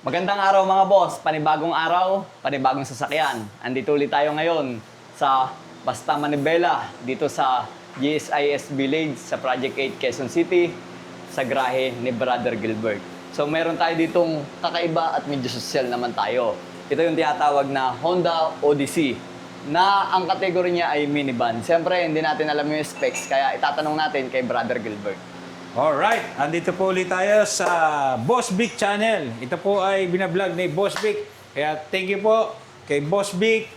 Magandang araw mga boss, panibagong araw, panibagong sasakyan. Andito ulit tayo ngayon sa Basta Manibela, dito sa GSIS Village sa Project 8 Quezon City, sa grahe ni Brother Gilbert. So meron tayo ditong kakaiba at medyo social naman tayo. Ito yung tinatawag na Honda Odyssey, na ang kategory niya ay minivan. Siyempre, hindi natin alam yung specs, kaya itatanong natin kay Brother Gilbert. Alright, andito po ulit tayo sa Boss Vic Channel. Ito po ay binablog ni Boss Vic. Kaya thank you po kay Boss Vic.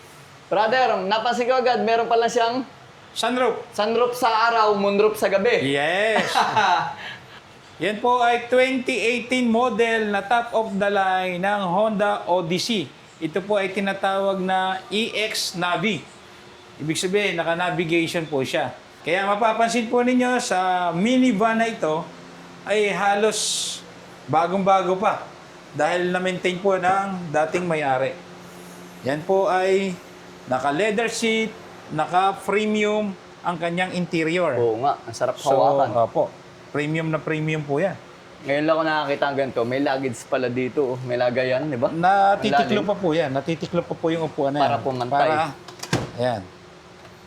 Brother, napansin ko agad, meron pala siyang Sunroof. sunroof sa araw, moonroof sa gabi. Yes. Yan po ay 2018 model na top of the line ng Honda Odyssey. Ito po ay tinatawag na EX Navi. Ibig sabihin, naka-navigation po siya. Kaya mapapansin po ninyo sa minivan na ito ay halos bagong-bago pa dahil na-maintain po ng dating may-ari. Yan po ay naka-leather seat, naka-premium ang kanyang interior. Oo nga, ang sarap So, hawakan. opo, premium na premium po yan. Ngayon lang ako nakakita ng ganito, may luggage pala dito, oh. May lagayan, di ba? Natitiklo Lalim. pa po yan. Natitiklo pa po yung upuan na yan. Para pumantay. Ayan.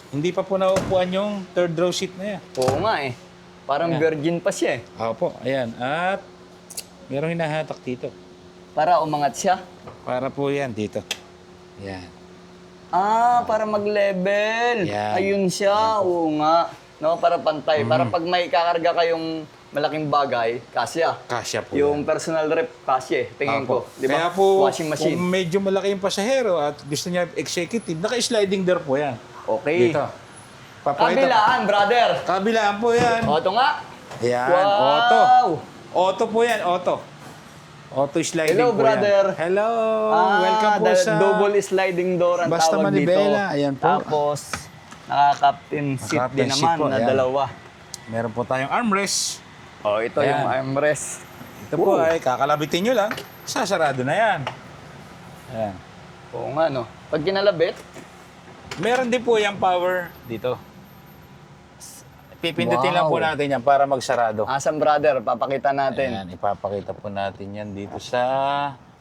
Hindi pa po naupuan yung third row seat na yan. Oo nga eh. Parang Ayan. virgin pa siya eh. Opo, ayan. At merong hinahatak dito. Para umangat siya. Para po yan dito. Ayan. Ah, para mag-level. Yan. Ayun siya, oo nga. No, para pantay. Para pag may kakarga kayong malaking bagay, kasya. Kasya po Yung yan. personal rep, kasya eh. Tingin ko. Opo. Di ba? Kaya po, Washing machine. kung medyo malaki yung pasahero at gusto niya executive, naka-sliding door po yan. Okay. Dito. Kabilaan, brother. Kabilaan po yan. O, ito nga. Ayan, Wow! auto. Auto po yan, auto. Auto sliding Hello, po brother. yan. Hello, welcome po sa double sliding door ang Basta tawag Manibela. dito. Ayan po. Tapos, naka-captain seat Naka-captain din seat naman po, na ayan. dalawa. Meron po tayong armrest. Oh, ito Ayan. yung armrest. Ito po ay kakalabitin nyo lang. Sasarado na yan. Ayan. Oo nga, no? Pag kinalabit, Meron din po yung power dito. Pipindutin lang po Wow. natin yan para magsarado. asan brother, papakita natin. Ayan, ipapakita po natin yan dito sa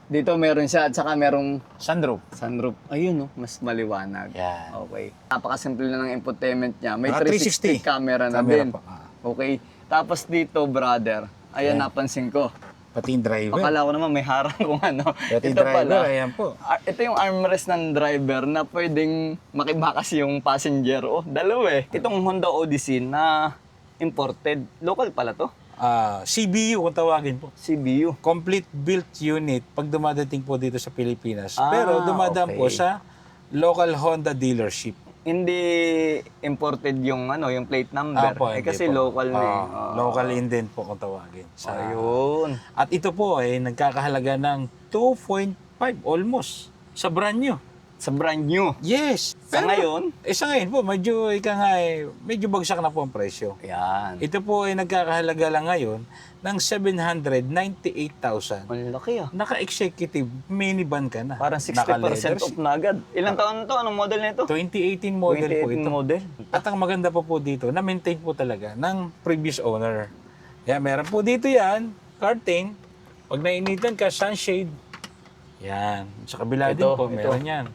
Dito meron siya at saka merong sunroof. sunroof. Ayun, no? Mas maliwanag. Yan. Okay. Napakasimple na ng infotainment niya. May Naka 360 camera na Camera din. pa. Ah. Okay. Tapos dito, brother, ayan, Ayan. napansin ko. Pati yung driver. Akala ko naman may harang kung ano. Pati yung Ito driver, pala. ayan po. Ito yung armrest ng driver na pwedeng makibakas yung passenger. Oh, dalawa eh. Itong Honda Odyssey na imported. Local pala to. CBU kung tawagin po. CBU. Complete built unit pag dumadating po dito sa Pilipinas. Ah, Pero dumadaan po okay. sa local Honda dealership. Hindi imported yung ano, yung plate number. Apo, eh hindi kasi po. local na eh. Local indent po kung tawagin. Ayun. At ito po ay nagkakahalaga ng 2.5 almost sa brand new. Sa brand new. Yes. Sa ngayon? Sa ngayon po, medyo, medyo bagsak na po ang presyo. Ayan. Ito po ay nagkakahalaga lang ngayon ng 798,000. Ang laki ah. Naka-executive minivan ka na. Parang 60% Naka-leather off na agad. Ilang taon to? Anong model nito? 2018 model po 2018 ito. model. At ang maganda pa po dito, na-maintain po talaga ng previous owner. Kaya meron po dito yan, curtain. Pag nainitan ka, sunshade. Yan. Sa kabila din Ito, po, ito. meron yan.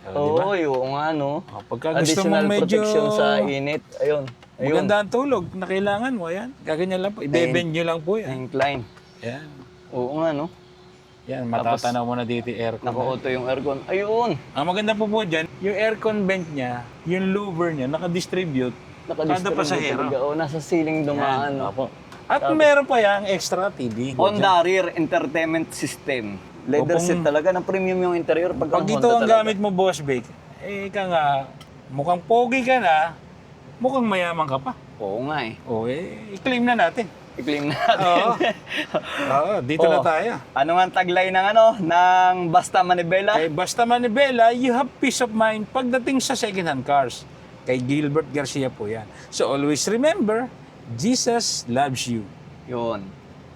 O, Oo, oo nga no. pagka gusto Additional mong medyo protection sa init. Ayun. Ayun. maganda ang tulog na kailangan mo, ayan. Gaganyan lang po. I-bend nyo lang po yan. Incline. Yan. Oo nga no. Yan, matatanaw mo na dito yung aircon. Naka-auto yung aircon. Ayun. Ang maganda po dyan, yung aircon vent niya, yung louver niya, naka-distribute. Kada Naka-distribute pasahero. talaga. Oo, nasa ceiling dumaan. No? Opo. At meron pa yung extra TV. Honda Rear Entertainment System. Leather Kung- seat talaga. Na premium yung interior. Pag Pag ito ang gamit mo, Boss Vic, ka nga, mukhang pogi ka na, mukhang mayaman ka pa. Oo nga eh. O, i-claim na natin. I-claim natin. Oo. Oo, dito na Oh. tayo. Ano nga ang tagline ng ano? Ng Basta Manibela? Kay Basta Manibela, you have peace of mind pagdating sa second-hand cars. Kay Gilbert Garcia po yan. So always remember, Jesus loves you. Yun.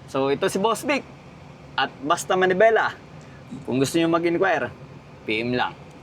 So ito si Boss Vic. At Basta Manibela. Kung gusto nyo mag-inquire, PM lang.